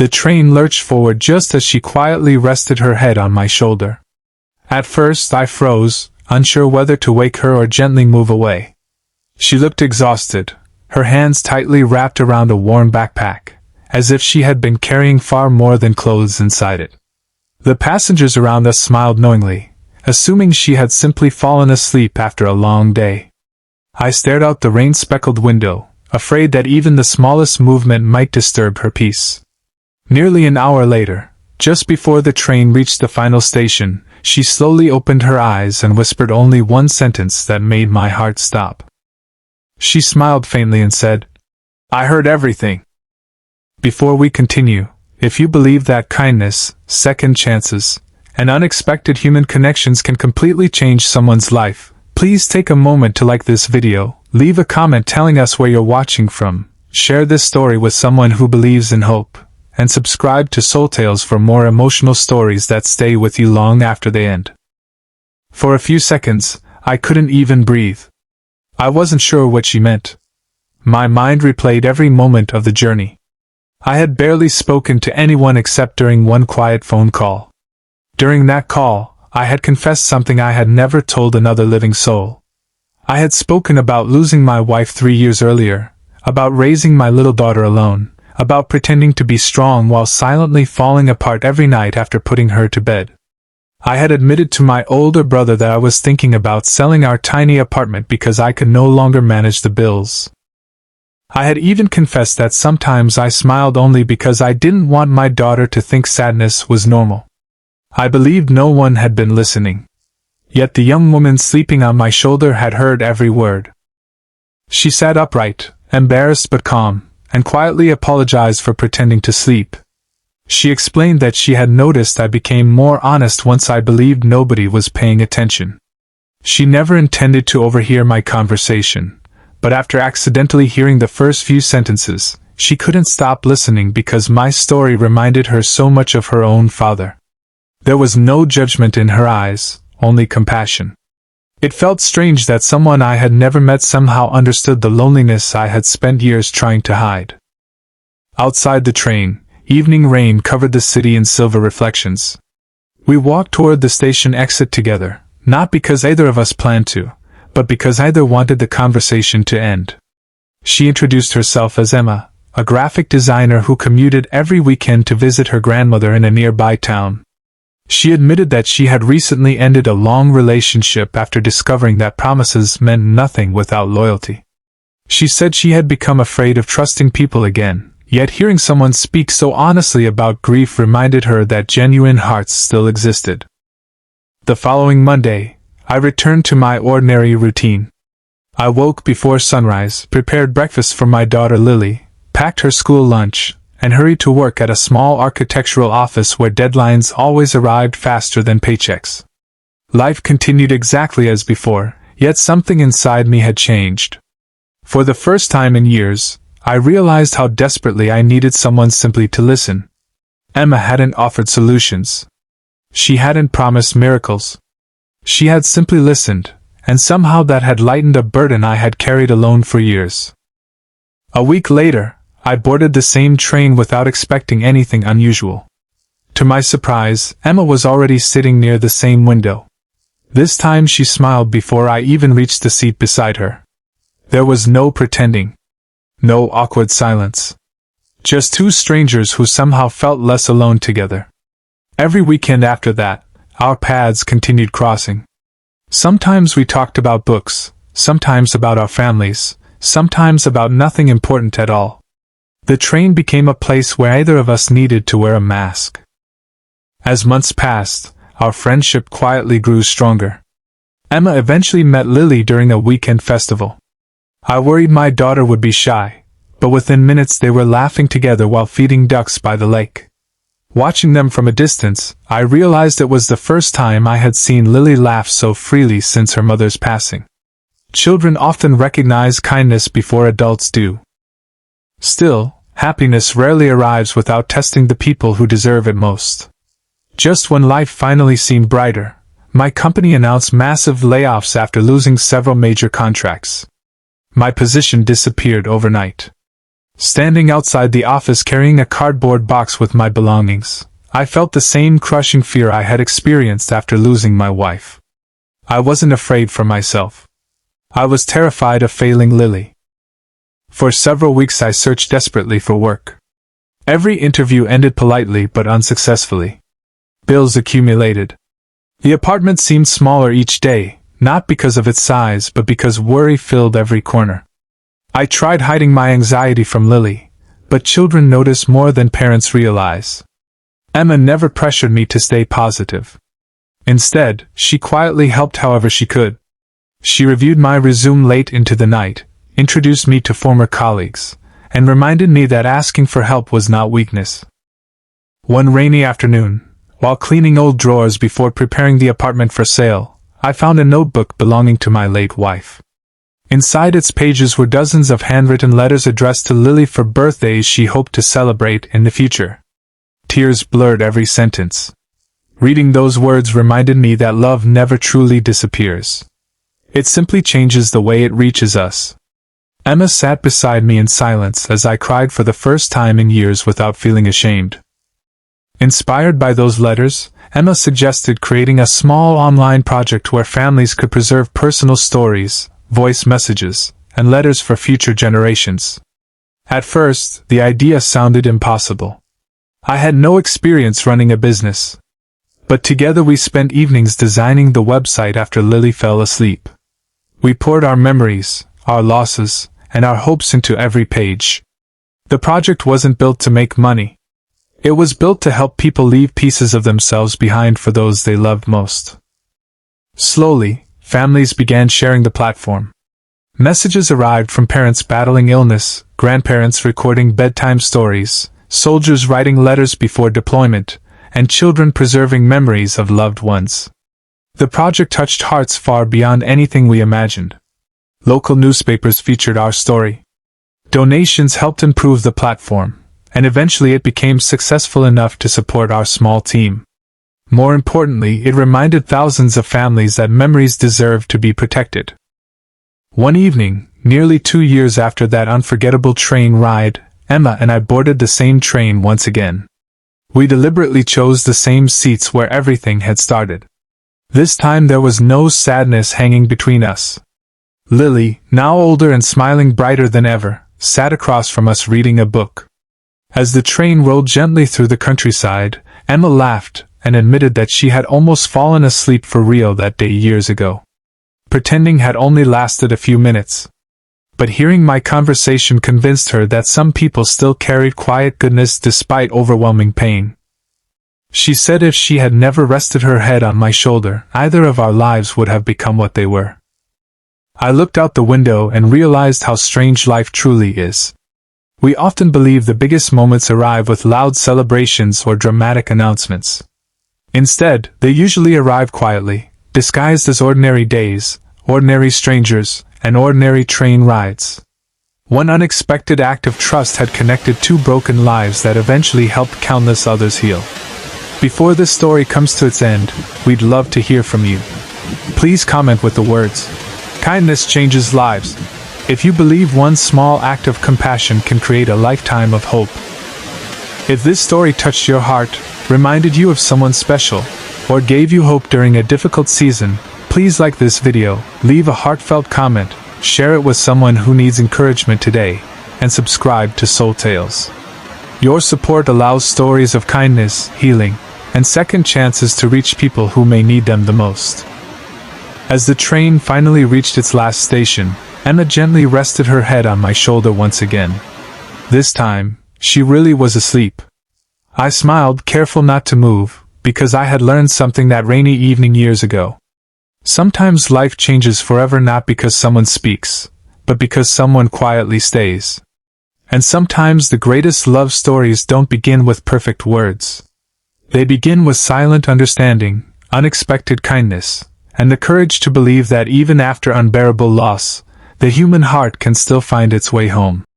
The train lurched forward just as she quietly rested her head on my shoulder. At first I froze, unsure whether to wake her or gently move away. She looked exhausted, her hands tightly wrapped around a worn backpack, as if she had been carrying far more than clothes inside it. The passengers around us smiled knowingly, assuming she had simply fallen asleep after a long day. I stared out the rain-speckled window, afraid that even the smallest movement might disturb her peace. Nearly an hour later, just before the train reached the final station, she slowly opened her eyes and whispered only one sentence that made my heart stop. She smiled faintly and said, "I heard everything." Before we continue, if you believe that kindness, second chances, and unexpected human connections can completely change someone's life, please take a moment to like this video, leave a comment telling us where you're watching from, share this story with someone who believes in hope, and subscribe to Soul Tales for more emotional stories that stay with you long after they end. For a few seconds, I couldn't even breathe. I wasn't sure what she meant. My mind replayed every moment of the journey. I had barely spoken to anyone except during one quiet phone call. During that call, I had confessed something I had never told another living soul. I had spoken about losing my wife 3 years earlier, about raising my little daughter alone, about pretending to be strong while silently falling apart every night after putting her to bed. I had admitted to my older brother that I was thinking about selling our tiny apartment because I could no longer manage the bills. I had even confessed that sometimes I smiled only because I didn't want my daughter to think sadness was normal. I believed no one had been listening. Yet the young woman sleeping on my shoulder had heard every word. She sat upright, embarrassed but calm, and quietly apologized for pretending to sleep. She explained that she had noticed I became more honest once I believed nobody was paying attention. She never intended to overhear my conversation, but after accidentally hearing the first few sentences, she couldn't stop listening because my story reminded her so much of her own father. There was no judgment in her eyes, only compassion. It felt strange that someone I had never met somehow understood the loneliness I had spent years trying to hide. Outside the train, evening rain covered the city in silver reflections. We walked toward the station exit together, not because either of us planned to, but because either wanted the conversation to end. She introduced herself as Emma, a graphic designer who commuted every weekend to visit her grandmother in a nearby town. She admitted that she had recently ended a long relationship after discovering that promises meant nothing without loyalty. She said she had become afraid of trusting people again, yet hearing someone speak so honestly about grief reminded her that genuine hearts still existed. The following Monday, I returned to my ordinary routine. I woke before sunrise, prepared breakfast for my daughter Lily, packed her school lunch, and hurried to work at a small architectural office where deadlines always arrived faster than paychecks. Life continued exactly as before, yet something inside me had changed. For the first time in years, I realized how desperately I needed someone simply to listen. Emma hadn't offered solutions. She hadn't promised miracles. She had simply listened, and somehow that had lightened a burden I had carried alone for years. A week later, I boarded the same train without expecting anything unusual. To my surprise, Emma was already sitting near the same window. This time she smiled before I even reached the seat beside her. There was no pretending. No awkward silence. Just two strangers who somehow felt less alone together. Every weekend after that, our paths continued crossing. Sometimes we talked about books, sometimes about our families, sometimes about nothing important at all. The train became a place where either of us needed to wear a mask. As months passed, our friendship quietly grew stronger. Emma eventually met Lily during a weekend festival. I worried my daughter would be shy, but within minutes they were laughing together while feeding ducks by the lake. Watching them from a distance, I realized it was the first time I had seen Lily laugh so freely since her mother's passing. Children often recognize kindness before adults do. Still, happiness rarely arrives without testing the people who deserve it most. Just when life finally seemed brighter, my company announced massive layoffs after losing several major contracts. My position disappeared overnight. Standing outside the office carrying a cardboard box with my belongings, I felt the same crushing fear I had experienced after losing my wife. I wasn't afraid for myself. I was terrified of failing Lily. For several weeks I searched desperately for work. Every interview ended politely but unsuccessfully. Bills accumulated. The apartment seemed smaller each day, not because of its size but because worry filled every corner. I tried hiding my anxiety from Lily, but children notice more than parents realize. Emma never pressured me to stay positive. Instead, she quietly helped however she could. She reviewed my resume late into the night, introduced me to former colleagues, and reminded me that asking for help was not weakness. One rainy afternoon, while cleaning old drawers before preparing the apartment for sale, I found a notebook belonging to my late wife. Inside its pages were dozens of handwritten letters addressed to Lily for birthdays she hoped to celebrate in the future. Tears blurred every sentence. Reading those words reminded me that love never truly disappears. It simply changes the way it reaches us. Emma sat beside me in silence as I cried for the first time in years without feeling ashamed. Inspired by those letters, Emma suggested creating a small online project where families could preserve personal stories, voice messages, and letters for future generations. At first, the idea sounded impossible. I had no experience running a business. But together we spent evenings designing the website after Lily fell asleep. We poured our memories, our losses, and our hopes into every page. The project wasn't built to make money. It was built to help people leave pieces of themselves behind for those they loved most. Slowly, families began sharing the platform. Messages arrived from parents battling illness, grandparents recording bedtime stories, soldiers writing letters before deployment, and children preserving memories of loved ones. The project touched hearts far beyond anything we imagined. Local newspapers featured our story. Donations helped improve the platform, and eventually it became successful enough to support our small team. More importantly, it reminded thousands of families that memories deserve to be protected. One evening, nearly 2 years after that unforgettable train ride, Emma and I boarded the same train once again. We deliberately chose the same seats where everything had started. This time there was no sadness hanging between us. Lily, now older and smiling brighter than ever, sat across from us reading a book. As the train rolled gently through the countryside, Emma laughed and admitted that she had almost fallen asleep for real that day years ago. Pretending had only lasted a few minutes. But hearing my conversation convinced her that some people still carried quiet goodness despite overwhelming pain. She said if she had never rested her head on my shoulder, either of our lives would have become what they were. I looked out the window and realized how strange life truly is. We often believe the biggest moments arrive with loud celebrations or dramatic announcements. Instead, they usually arrive quietly, disguised as ordinary days, ordinary strangers, and ordinary train rides. One unexpected act of trust had connected 2 broken lives that eventually helped countless others heal. Before this story comes to its end, we'd love to hear from you. Please comment with the words, "Kindness changes lives." If you believe one small act of compassion can create a lifetime of hope. If this story touched your heart, reminded you of someone special, or gave you hope during a difficult season, please like this video, leave a heartfelt comment, share it with someone who needs encouragement today, and subscribe to Soul Tales. Your support allows stories of kindness, healing, and second chances to reach people who may need them the most. As the train finally reached its last station, Emma gently rested her head on my shoulder once again. This time, she really was asleep. I smiled, careful not to move, because I had learned something that rainy evening years ago. Sometimes life changes forever not because someone speaks, but because someone quietly stays. And sometimes the greatest love stories don't begin with perfect words. They begin with silent understanding, unexpected kindness, and the courage to believe that even after unbearable loss, the human heart can still find its way home.